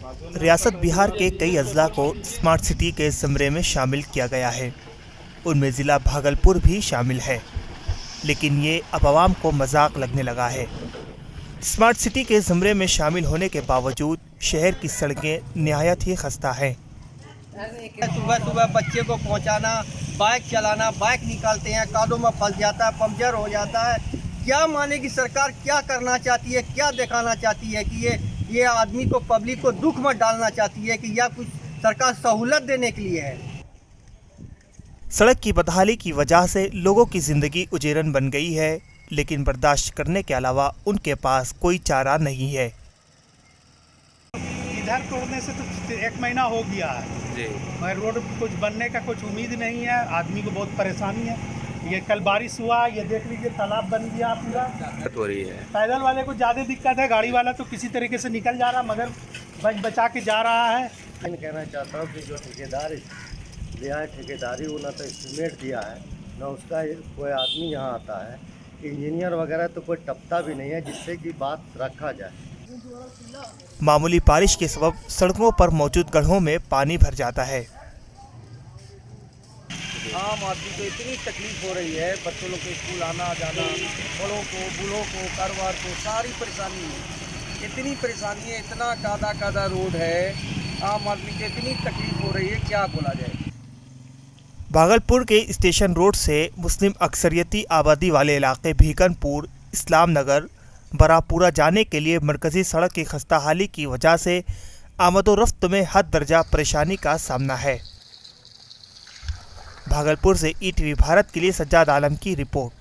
रियासत बिहार के कई अजला को स्मार्ट सिटी के ज़मरे में शामिल किया गया है। उनमें ज़िला भागलपुर भी शामिल है, लेकिन ये अब आवाम को मजाक लगने लगा है। स्मार्ट सिटी के ज़मरे में शामिल होने के बावजूद शहर की सड़कें निहायत ही खस्ता हैं। सुबह सुबह बच्चे को पहुंचाना, बाइक चलाना, बाइक निकालते हैं, कादों में फंस जाता है, पंक्चर हो जाता है। क्या माने कि सरकार क्या करना चाहती है, क्या दिखाना चाहती है कि ये आदमी को, पब्लिक को दुख में डालना चाहती है कि या कुछ सरकार सहूलत देने के लिए है। सड़क की बदहाली की वजह से लोगों की ज़िंदगी उजेरन बन गई है, लेकिन बर्दाश्त करने के अलावा उनके पास कोई चारा नहीं है। इधर तोड़ने से तो 1 महीना हो गया है जी, मगर रोड कुछ बनने का कुछ उम्मीद नहीं है। आदमी को बहुत परेशानी है। ये कल बारिश हुआ, ये देख लीजिए तालाब बन गया पूरा, हो रही है। पैदल वाले को ज़्यादा दिक्कत है, गाड़ी वाला तो किसी तरीके से निकल जा रहा, मगर बचा के जा रहा है। मैं कहना चाहता हूँ कि जो ठेकेदार दिया है, ठेकेदारी वो ना तो एस्टीमेट दिया है, ना उसका कोई आदमी यहाँ आता है, इंजीनियर वगैरह तो कोई टपता भी नहीं है जिससे कि बात रखा जाए। मामूली बारिश के सबब सड़कों पर मौजूद गड्ढों में पानी भर जाता है। आम आदमी को इतनी तकलीफ हो रही है, बच्चों लोग को स्कूल आना जाना, बड़ों को, बूढ़ों को, कारोबार को, सारी परेशानी है। इतनी परेशानी है, इतना कादा रोड है, आम आदमी को इतनी तकलीफ हो रही है, क्या बोला जाए। भागलपुर के स्टेशन रोड से मुस्लिम अक्सरियती आबादी वाले इलाके भीकनपुर, इस्लाम नगर, बरापुरा जाने के लिए मरकजी सड़क की खस्ताहाली की वजह से आमदोरफ्त में हद दर्जा परेशानी का सामना है। भागलपुर से ईटीवी भारत के लिए सज्जाद आलम की रिपोर्ट।